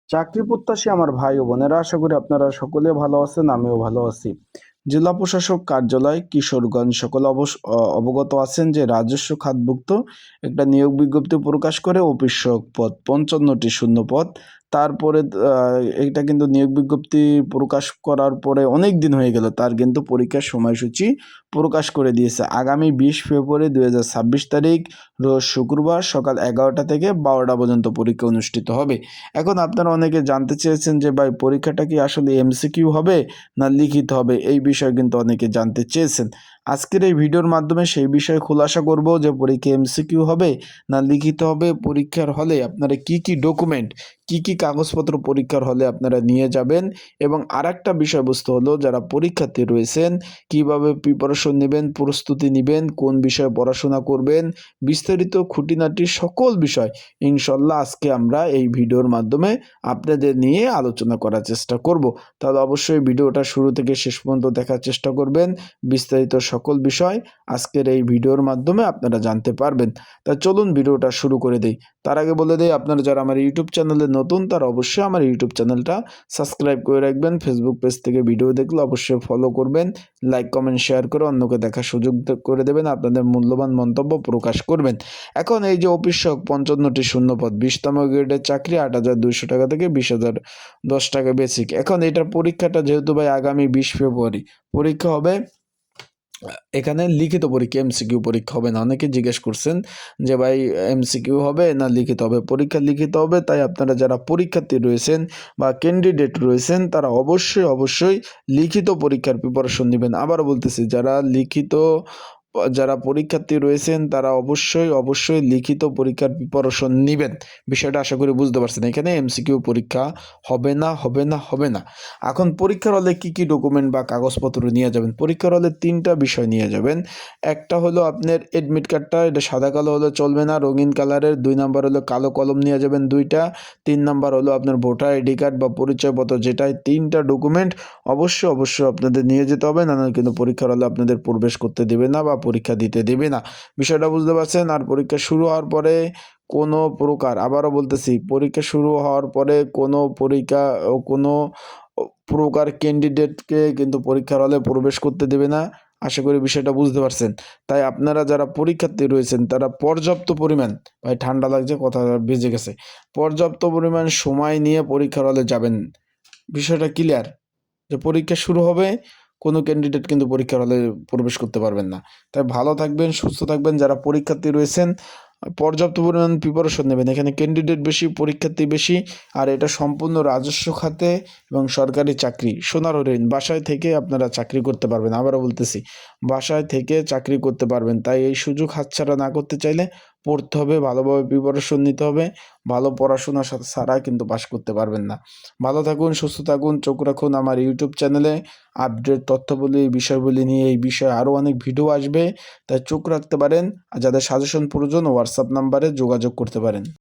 চাকরি প্রত্যাশী আমার ভাই ও বোনেরা, আশা করি আপনারা সকলে ভালো আছেন, আমিও ভালো আছি। জেলা প্রশাসক কার্যালয় কিশোরগঞ্জ সকলে অবগত আছেন যে রাজস্ব খাতভুক্ত একটা নিয়োগ বিজ্ঞপ্তি প্রকাশ করে অফিস সহায়ক পদ 55টি শূন্য পদ। তারপরে এটা কিন্তু নিয়োগ বিজ্ঞপ্তি প্রকাশ করার পরে অনেক দিন হয়ে গেল, তার কিন্তু পরীক্ষার সময়সূচি প্রকাশ করে দিয়েছে। আগামী 20 ফেব্রুয়ারি 2026 তারিখ রোজ শুক্রবার সকাল 11টা থেকে 12টা পর্যন্ত পরীক্ষা অনুষ্ঠিত হবে। এখন আপনারা অনেকে জানতে চেয়েছেন যে ভাই, পরীক্ষাটা কি আসলে এমসিকিউ হবে না লিখিত হবে, এই বিষয়ে কিন্তু অনেকে জানতে চেয়েছেন। আজকের এই ভিডিওর মাধ্যমে সেই বিষয়ে খোলাসা করব যে পরীক্ষা এমসিকিউ হবে না লিখিত হবে। পরীক্ষার হলে আপনারা কি কি ডকুমেন্ট, কি কি কাগজপত্র পরীক্ষার হলে আপনারা নিয়ে যাবেন, এবং আরেকটা বিষয়বস্তু হলো যারা পরীক্ষার্থী রয়েছেন কিভাবে প্রিপারেশন নেবেন, প্রস্তুতি নেবেন, কোন বিষয়ে পড়াশোনা করবেন, বিস্তারিত খুঁটিনাটি সকল বিষয় ইনশাল্লাহ আজকে আমরা এই ভিডিওর মাধ্যমে আপনাদের নিয়ে আলোচনা করার চেষ্টা করব। তাহলে অবশ্যই ভিডিওটা শুরু থেকে শেষ পর্যন্ত দেখার চেষ্টা করবেন। বিস্তারিত সকল বিষয় আজকের এই ভিডিওর মাধ্যমে আপনারা জানতে পারবেন। তা চলুন ভিডিওটা শুরু করে দেই। তার আগে বলে দেই, আপনারা যারা আমার ইউটিউব চ্যানেলে নতুন তারা অবশ্যই আমার ইউটিউব চ্যানেলটা সাবস্ক্রাইব করে রাখবেন। ফেসবুক পেজ থেকে ভিডিও দেখলে অবশ্যই ফলো করবেন, লাইক কমেন্ট শেয়ার করে অন্যকে দেখার সুযোগ করে দেবেন, আপনাদের মূল্যবান মন্তব্য প্রকাশ করবেন। এখন এই যে অফিস সহায়ক 55টি শূন্যপদ, 20তম গ্রেডের চাকরি, 8,200 টাকা থেকে 20,010 টাকা বেসিক। এখন এটার পরীক্ষাটা যেহেতু ভাই আগামী 20 ফেব্রুয়ারি পরীক্ষা হবে, এখানে লিখিত পরীক্ষা, এমসিকিউ পরীক্ষা হবে না। অনেকে জিজ্ঞেস করছেন যে ভাই এমসিকিউ হবে না লিখিত হবে। পরীক্ষা লিখিত হবে, তাই আপনারা যারা পরীক্ষার্থী রয়েছেন বা ক্যান্ডিডেট রয়েছেন তারা অবশ্যই লিখিত পরীক্ষার প্রিপারেশন নেবেন। আবারও বলতেছি, যারা পরীক্ষার্থী রয়েছেন তারা অবশ্যই লিখিত পরীক্ষার প্রিপারেশন নেবেন। বিষয়টা আশা করি বুঝতে পারছেন। এখানে এমসিকিউ পরীক্ষা হবে না। এখন পরীক্ষার হলে কি কি ডকুমেন্ট বা কাগজপত্র নিয়ে যাবেন? পরীক্ষার হলে 3টা বিষয় নিয়ে যাবেন। একটা হলো আপনার এডমিট কার্ডটা, এটা সাদা কালো হলে চলবে না, রঙিন কালারের। 2 নাম্বার হলো কালো কলম নিয়ে যাবেন 2টা। 3 নাম্বার হলো আপনার ভোটার আইডি কার্ড বা পরিচয়পত্র, যেটাই 3টা ডকুমেন্ট অবশ্যই আপনাদের নিয়ে যেতে হবে, না কিন্তু পরীক্ষার হলে আপনাদের প্রবেশ করতে দেবে না বা পরীক্ষা দিতে দেবে না। বিষয়টা বুঝতে পারছেন? আর পরীক্ষা শুরু হওয়ার পরে কোনো প্রকার, আবারও বলতেছি, পরীক্ষা শুরু হওয়ার পরে কোনো প্রকার ক্যান্ডিডেটকে কিন্তু পরীক্ষার হলে প্রবেশ করতে দেবে না। আশা করি বিষয়টা বুঝতে পারছেন। তাই আপনারা যারা পরীক্ষার্থী রয়েছেন তারা পর্যাপ্ত পরিমাণ, ভাই ঠান্ডা লাগছে, কথা বেজে গেছে, পর্যাপ্ত পরিমাণ সময় নিয়ে পরীক্ষার হলে যাবেন। বিষয়টা ক্লিয়ার? যে পরীক্ষা শুরু হবে, কোনো ক্যান্ডিডেট কিন্তু পরীক্ষার হলে প্রবেশ করতে পারবেন না। তাই ভালো থাকবেন, সুস্থ থাকবেন। যারা পরীক্ষার্থী রয়েছেন পর্যাপ্ত পরিমাণ প্রিপারেশন নেবেন। এখানে ক্যান্ডিডেট বেশি, পরীক্ষার্থী বেশি, আর এটা সম্পূর্ণ রাজস্ব খাতে এবং সরকারি চাকরি। সোনার হরিণ, বাসায় থেকে আপনারা চাকরি করতে পারবেন। আবারও বলতেছি, বাসায় থেকে চাকরি করতে পারবেন। তাই এই সুযোগ হাতছাড়া না করতে চাইলে পড়তে হবে, ভালোভাবে প্রিপারেশন নিতে হবে। ভালো পড়াশোনা ছাড়া কিন্তু পাশ করতে পারবেন না। ভালো থাকুন, সুস্থ থাকুন, চোখ রাখুন আমার ইউটিউব চ্যানেলে। আপডেট তথ্যবলী, এই বিষয়গুলি নিয়ে, এই বিষয়ে আরও অনেক ভিডিও আসবে, তাই চোখ রাখতে পারেন। আর যাদের সাজেশন প্রয়োজন হোয়াটসঅ্যাপ নাম্বারে যোগাযোগ করতে পারেন।